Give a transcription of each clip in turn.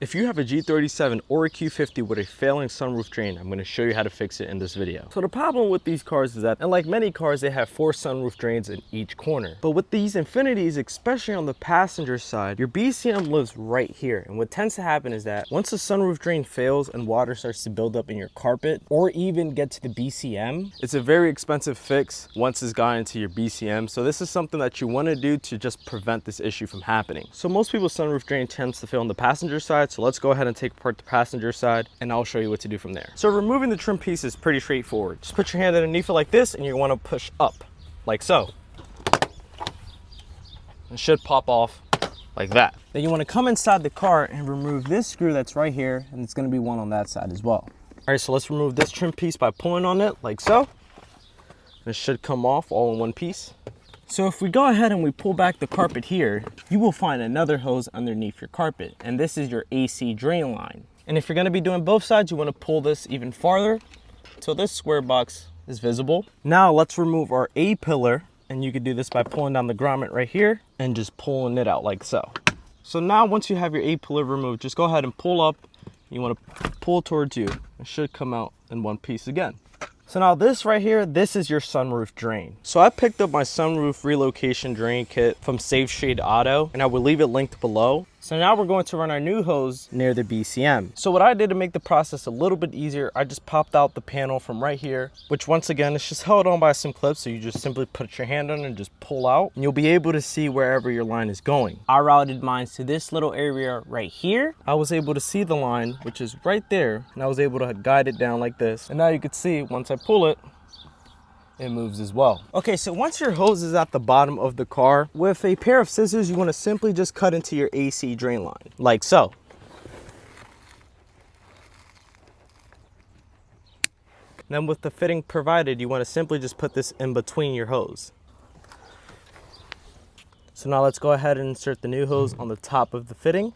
If you have a G37 or a Q50 with a failing sunroof drain, I'm going to show you how to fix it in this video. So the problem with these cars is that, unlike many cars, they have 4 sunroof drains in each corner. But with these Infinitis, especially on the passenger side, your BCM lives right here. And what tends to happen is that once the sunroof drain fails and water starts to build up in your carpet or even get to the BCM, it's a very expensive fix once it's gotten into your BCM. So this is something that you want to do to just prevent this issue from happening. So most people's sunroof drain tends to fail on the passenger side. So let's go ahead and take apart the passenger side and I'll show you what to do from there. So removing the trim piece is pretty straightforward. Just put your hand underneath it like this and you want to push up like so. It should pop off like that. Then you want to come inside the car and remove this screw that's right here, and it's going to be one on that side as well. All right, so let's remove this trim piece by pulling on it like so. It should come off all in one piece. So if we go ahead and we pull back the carpet here, you will find another hose underneath your carpet, and this is your AC drain line. And if you're going to be doing both sides, you want to pull this even farther till this square box is visible. Now let's remove our A pillar, and you can do this by pulling down the grommet right here and just pulling it out like so. So now once you have your A pillar removed, just go ahead and pull up. You want to pull towards you. It should come out in one piece again. So now this right here, this is your sunroof drain. So I picked up my sunroof relocation drain kit from Safe Shade Auto, and I will leave it linked below. So now we're going to run our new hose near the BCM. So what I did to make the process a little bit easier, I just popped out the panel from right here, which once again, it's just held on by some clips. So you just simply put your hand on and just pull out, and you'll be able to see wherever your line is going. I routed mine to this little area right here. I was able to see the line, which is right there, and I was able to guide it down like this. And now you can see once I pull it, it moves as well. Okay, so once your hose is at the bottom of the car, with a pair of scissors, you want to simply just cut into your AC drain line, like so. Then with the fitting provided, you want to simply just put this in between your hose. So now let's go ahead and insert the new hose on the top of the fitting.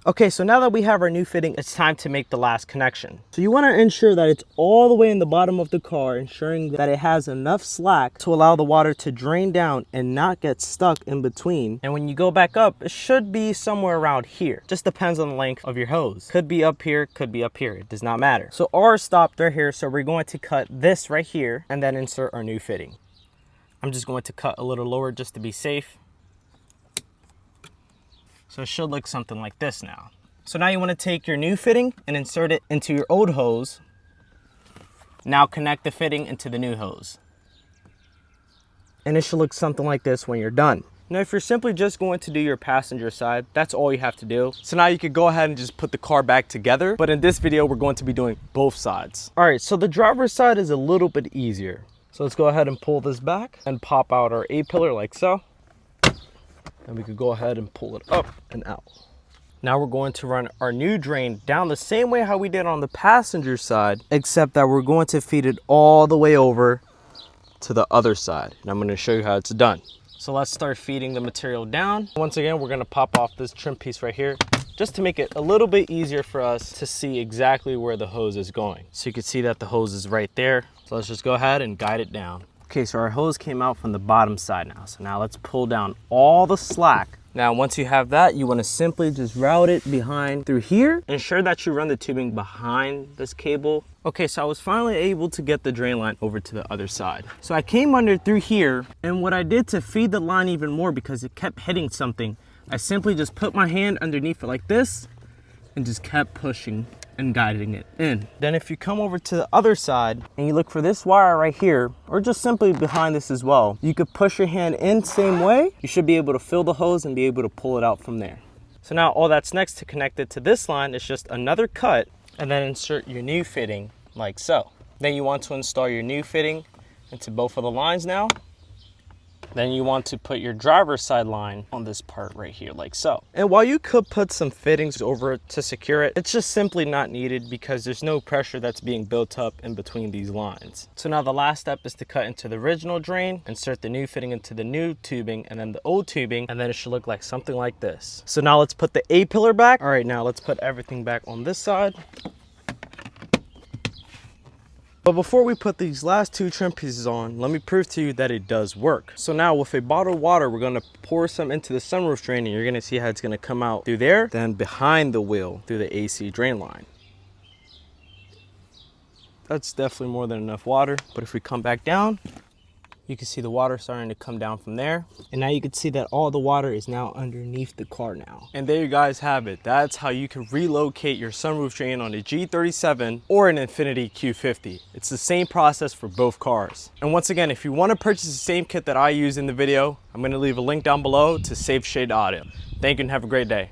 Okay, so now that we have our new fitting, it's time to make the last connection. So you want to ensure that it's all the way in the bottom of the car, ensuring that it has enough slack to allow the water to drain down and not get stuck in between. And when you go back up, it should be somewhere around here. Just depends on the length of your hose. Could be up here, could be up here. It does not matter. So ours stopped right here, so we're going to cut this right here and then insert our new fitting. I'm just going to cut a little lower just to be safe. So it should look something like this now. So now you want to take your new fitting and insert it into your old hose. Now connect the fitting into the new hose. And it should look something like this when you're done. Now if you're simply just going to do your passenger side, that's all you have to do. So now you could go ahead and just put the car back together. But in this video, we're going to be doing both sides. All right, so the driver's side is a little bit easier. So let's go ahead and pull this back and pop out our A pillar like so. And we could go ahead and pull it up and out. Now we're going to run our new drain down the same way how we did on the passenger side, except that we're going to feed it all the way over to the other side. And I'm going to show you how it's done. So let's start feeding the material down. Once again, we're going to pop off this trim piece right here, just to make it a little bit easier for us to see exactly where the hose is going. So you can see that the hose is right there. So let's just go ahead and guide it down. Okay, so our hose came out from the bottom side now. So now let's pull down all the slack. Now, once you have that, you want to simply just route it behind through here. Ensure that you run the tubing behind this cable. Okay, so I was finally able to get the drain line over to the other side. So I came under through here, and what I did to feed the line even more because it kept hitting something, I simply just put my hand underneath it like this and just kept pushing and guiding it in. Then if you come over to the other side and you look for this wire right here, or just simply behind this as well, you could push your hand in same way. You should be able to fill the hose and be able to pull it out from there. So now all that's next to connect it to this line is just another cut and then insert your new fitting like so. Then you want to install your new fitting into both of the lines now. Then you want to put your driver's side line on this part right here like so. And while you could put some fittings over it to secure it, it's just simply not needed because there's no pressure that's being built up in between these lines. So now the last step is to cut into the original drain, insert the new fitting into the new tubing and then the old tubing, and then it should look like something like this. So now let's put the A pillar back. All right, now let's put everything back on this side. But before we put these last 2 trim pieces on, let me prove to you that it does work. So now with a bottle of water, we're gonna pour some into the sunroof drain, and you're gonna see how it's gonna come out through there, then behind the wheel through the AC drain line. That's definitely more than enough water. But if we come back down, you can see the water starting to come down from there. And now you can see that all the water is now underneath the car now. And there you guys have it. That's how you can relocate your sunroof drain on a G37 or an Infiniti Q50. It's the same process for both cars. And once again, if you want to purchase the same kit that I use in the video, I'm going to leave a link down below to Safe Shade Audio. Thank you and have a great day.